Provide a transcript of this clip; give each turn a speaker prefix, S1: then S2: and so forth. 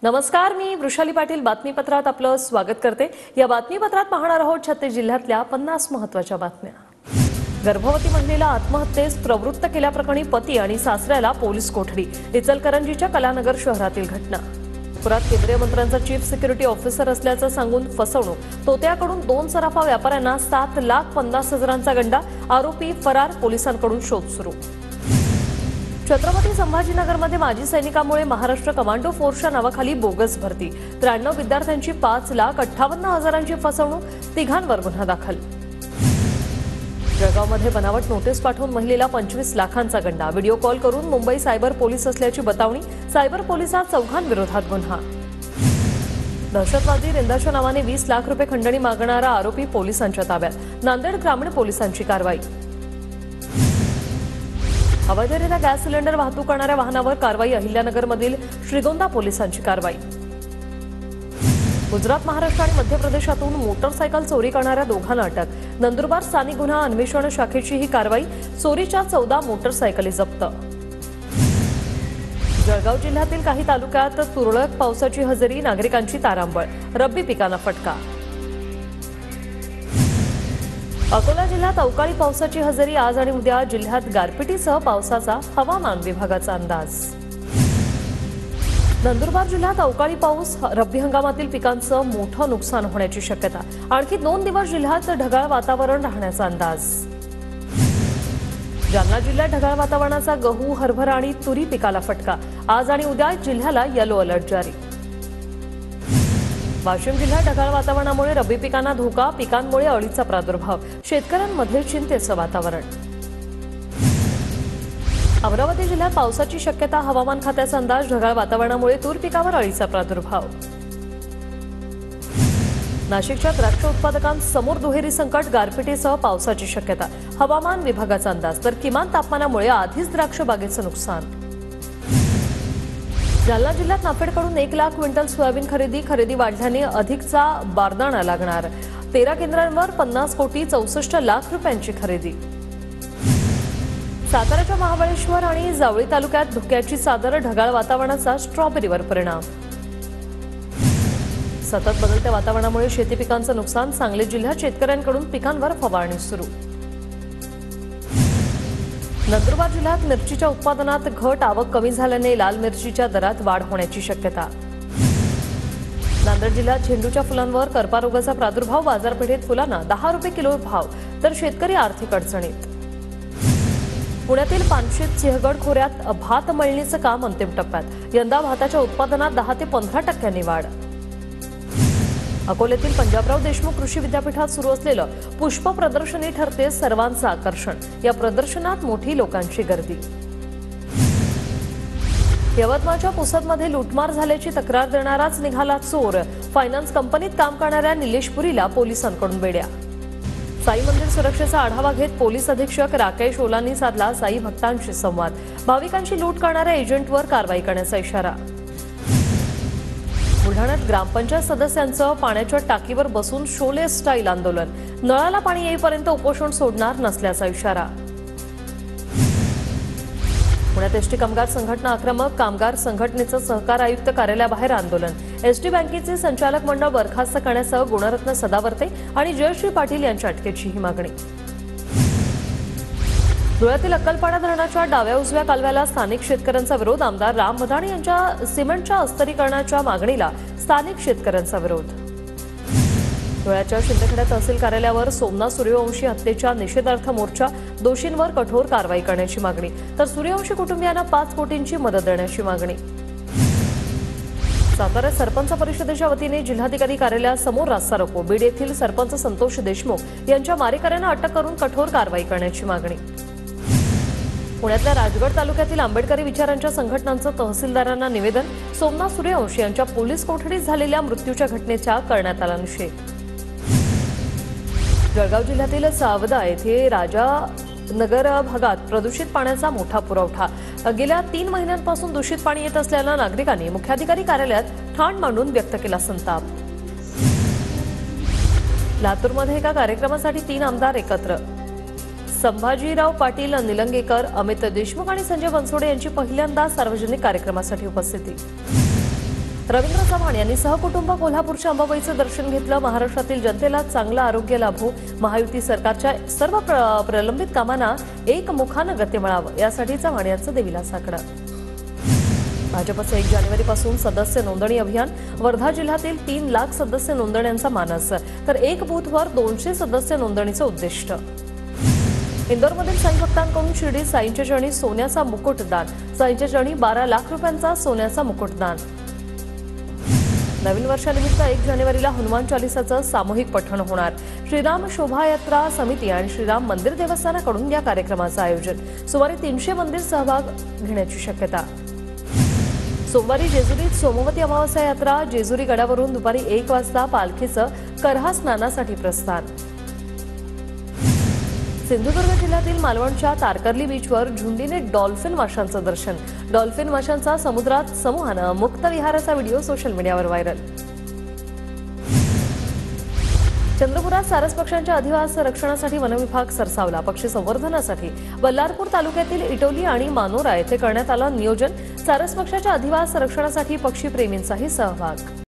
S1: नमस्कार, मी वृषाली पाटील बातमीपत्रात आपलं स्वागत करते। या बातमीपत्रात पाहणार आहोत छत्तीस जिल्ह्यातल्या 50 महत्त्वाच्या बातम्या। गर्भवती महिलेला आत्महत्येस प्रवृत्त केल्याप्रकरणी पती आणि सासऱ्याला पोलीस कोठडी। इचलकरंजीच्या कलानगर शहरातील घटना। पुरात केंद्रीय मंत्र्यांचा चीफ सिक्युरिटी ऑफिसर असल्याचं सांगून फसवणूक। तोत्याकडून 2 सराफा व्यापाऱ्यांना 7,50,000चा गंडा। आरोपी फरार, पोलिसांकडून शोध सुरू। छत्रपती संभाजीनगरमध्ये माजी सैनिकांमुळे महाराष्ट्र कमांडो फोर्सच्या नावाखाली बोगस भरती। 93 विद्यार्थ्यांची 5,58,000ची फसवणूक, तिघांवर गुन्हा दाखल। जळगावमध्ये बनावट नोटीस पाठवून महिलेला 25 लाखांचा गंडा। व्हिडिओ कॉल करून मुंबई सायबर पोलीस असल्याची बतावणी। सायबर पोलिसात चौघांविरोधात गुन्हा। दहशतवादी रेंदाच्या नावाने 20 लाख रुपये खंडणी मागणारा आरोपी पोलिसांच्या ताब्यात। नांदेड ग्रामीण पोलिसांची कारवाई। अवैधरित्या गॅस सिलेंडर वाहतूक करणाऱ्या वाहनावर कारवाई। अहिल्यानगरमधील श्रीगोंदा पोलिसांची कारवाई। गुजरात, महाराष्ट्र आणि मध्य प्रदेशातून मोटरसायकल चोरी करणाऱ्या दोघांना अटक। नंदुरबार स्थानिक गुन्हा अन्वेषण शाखेची ही कारवाई। चोरीच्या 14 मोटरसायकली जप्त। जळगाव जिल्ह्यातील काही तालुक्यात तुरळक पावसाची हजेरी। नागरिकांची तारांबळ। रब्बी पिकांना फटका। अकोला जिल्ह्यात अवकाळी पावसाची हजेरी। आज आणि उद्या जिल्ह्यात गारपिटीसह पावसाचा हवामान विभागाचा अंदाज। नंदुरबार जिल्ह्यात अवकाळी पाऊस। रब्बी हंगामातील पिकांचं मोठं नुकसान होण्याची शक्यता। आणखी 2 दिवस जिल्ह्यात ढगाळ वातावरण राहण्याचा अंदाज। जालना जिल्ह्यात ढगाळ वातावरणाचा गहू, हरभरा आणि तुरी पिकाला फटका। आज आणि उद्या जिल्ह्याला येलो अलर्ट जारी। वाशिम जिल्ह्यात ढगाळ वातावरणामुळे रब्बी पिकांना धोका। पिकांमुळे अळीचा प्रादुर्भाव। शेतकऱ्यांमध्ये चिंतेचं वातावरण। अमरावती जिल्ह्यात पावसाची शक्यता। हवामान खात्याचा अंदाज। ढगाळ वातावरणामुळे तूर पिकावर अळीचा प्रादुर्भाव। नाशिकच्या द्राक्ष उत्पादकांसमोर दुहेरी संकट। गारपिटीसह पावसाची शक्यता। हवामान विभागाचा अंदाज। तर किमान तापमानामुळे आधीच द्राक्ष बागेचं नुकसान। जालना जिल्ह्यात नाफेडकडून 1 लाख क्विंटल सोयाबीन खरेदी वाढल्याने अधिकचा बारदाना लागणार। 13 केंद्रांवर 50 कोटी 64 लाख रुपयांची खरेदी। साताऱ्याच्या महाबळेश्वर आणि जावळी तालुक्यात धुक्याची चादर। ढगाळ वातावरणाचा स्ट्रॉबेरीवर परिणाम। सतत बदलत्या वातावरणामुळे शेती पिकांचं नुकसान। सांगली जिल्ह्यात शेतकऱ्यांकडून पिकांवर फवारणी सुरू। नंदुरबार जिल्ह्यात मिरचीच्या उत्पादनात घट। आवक कमी झाल्याने लाल मिरचीच्या दरात वाढ होण्याची शक्यता। नांदेड जिल्ह्यात झेंडूच्या फुलांवर करपा रोगाचा प्रादुर्भाव। बाजारपेठेत फुलांना 10 रुपये किलो भाव, तर शेतकरी आर्थिक अडचणीत। पुण्यातील पानशेत सिंहगड खोऱ्यात भात मळणीचं काम अंतिम टप्प्यात। यंदा भाताच्या उत्पादनात 10 ते 15% वाढ। अकोल्यातील पंजाबराव देशमुख कृषी विद्यापीठात सुरू असलेलं पुष्प प्रदर्शनी ठरते सर्वांचं आकर्षण। या प्रदर्शनात मोठी लोकांची गर्दी। यवतमाळच्या पुसदमध्ये लूटमार झाल्याची तक्रार देणाराच निघाला चोर। फायनान्स कंपनीत काम करणाऱ्या निलेश पुरीला पोलिसांकडून बेड्या। साई मंदिर सुरक्षेचा आढावा घेत पोलीस अधीक्षक राकेश ओलांनी साधला साई भक्तांशी संवाद। भाविकांची लूट करणाऱ्या एजंटवर कारवाई करण्याचा इशारा। बुलढाण्यात ग्रामपंचायत सदस्यांचं पाण्याच्या टाकीवर बसून शोले स्टाईल आंदोलन। नळाला पाणी येईपर्यंत उपोषण सोडणार नसल्याचा इशारा। पुण्यात एसटी कामगार संघटना आक्रमक। कामगार संघटनेचं सहकार आयुक्त कार्यालयाबाहेर आंदोलन। एसटी बँकेचे संचालक मंडळ बरखास्त करण्यासह गुणरत्न सदावर्ते आणि जयश्री पाटील यांच्या अटकेची ही मागणी। धुळ्यातील अक्कलपाडा धरणाच्या डाव्या उजव्या कालव्याला स्थानिक शेतकऱ्यांचा विरोध। आमदार राम मदान यांच्या सिमेंटच्या अस्तरीकरणाच्या मागणीला स्थानिक शेतकऱ्यांचा विरोध। धुळ्याच्या शिंदखेडा तहसील कार्यालयावर सोमनाथ सूर्यवंशी हत्येच्या निषेधार्थ मोर्चा। दोषींवर कठोर कारवाई करण्याची मागणी, तर सूर्यवंशी कुटुंबियांना 5 कोटींची मदत देण्याची मागणी। साताऱ्यात सरपंच परिषदेच्या वतीने जिल्हाधिकारी कार्यालयासमोर रास्ता रोको। बीड येथील सरपंच संतोष देशमुख यांच्या मारेकऱ्यांना अटक करून कठोर कारवाई करण्याची मागणी। पुण्यातल्या राजगड तालुक्यातील आंबेडकरी विचारांच्या संघटनांचं तहसीलदारांना निवेदन। सोमनाथ सूर्यवंशी यांच्या पोलीस कोठडीत झालेल्या मृत्यूच्या घटनेचा करण्यात आला निषेध। जळगाव जिल्ह्यातील सावदा येथे राजानगर भागात प्रदूषित पाण्याचा मोठा पुरवठा। गेल्या 3 महिन्यांपासून दूषित पाणी येत असल्यानं नागरिकांनी मुख्याधिकारी कार्यालयात ठाण मांडून व्यक्त केला संताप। लातूरमध्ये एका कार्यक्रमासाठी 3 आमदार एकत्र। संभाजीराव पाटील निलंगेकर, अमित देशमुख आणि संजय बनसोडे यांची पहिल्यांदा सार्वजनिक कार्यक्रमासाठी उपस्थिती। रवींद्र चव्हाण यांनी सहकुटुंब कोल्हापूरच्या अंबाबाईचं दर्शन घेतलं. महाराष्ट्रातील जनतेला चांगलं आरोग्य लाभो, महायुती सरकारच्या सर्व प्रलंबित कामांना एकमुखानं गती मिळावं यासाठी चव्हाण यांचं देवीला साकडं. भाजपचं 1 जानेवारीपासून सदस्य नोंदणी अभियान. वर्धा जिल्ह्यातील 3 लाख सदस्य नोंदण्यांचा मानस, तर 1 बूथवर 200 सदस्य नोंदणीचं उद्दिष्ट. इंदोरमधील साई भक्तांकडून शिर्डी साईंच्या चरणी सोन्याचा मुकुटदान. साईंच्या चरणी 12 लाख रुपयांचा सोन्याचा मुकुटदान. नवीन वर्षानिमित्त 1 जानेवारीला हनुमान चालिसाचं सामूहिक पठण होणार. श्रीराम शोभायात्रा समिती आणि श्रीराम मंदिर देवस्थानाकडून या कार्यक्रमाचं आयोजन. सुमारे 300 मंदिर सहभाग घेण्याची शक्यता. सोमवारी जेजुरीत सोमवती अमावस्या यात्रा. जेजुरी गडावरून दुपारी 1 वाजता पालखीचं करहा स्नानासाठी प्रस्थान. सिंधुदुर्ग जिल्ह्यातील मालवणच्या तारकर्ली बीचवर झुंडीने डॉल्फिन माशांचं दर्शन. डॉल्फिन माशांचा समुद्रात समूहानं मुक्त विहाराचा व्हिडिओ सोशल मीडियावर व्हायरल. चंद्रपुरात सारस पक्ष्यांच्या अधिवास रक्षणासाठी वनविभाग सरसावला. पक्षी संवर्धनासाठी बल्लारपूर तालुक्यातील इटोली आणि मानोरा येथे करण्यात आलं नियोजन. सारस पक्ष्याच्या अधिवास रक्षणासाठी पक्षीप्रेमींचाही सहभाग.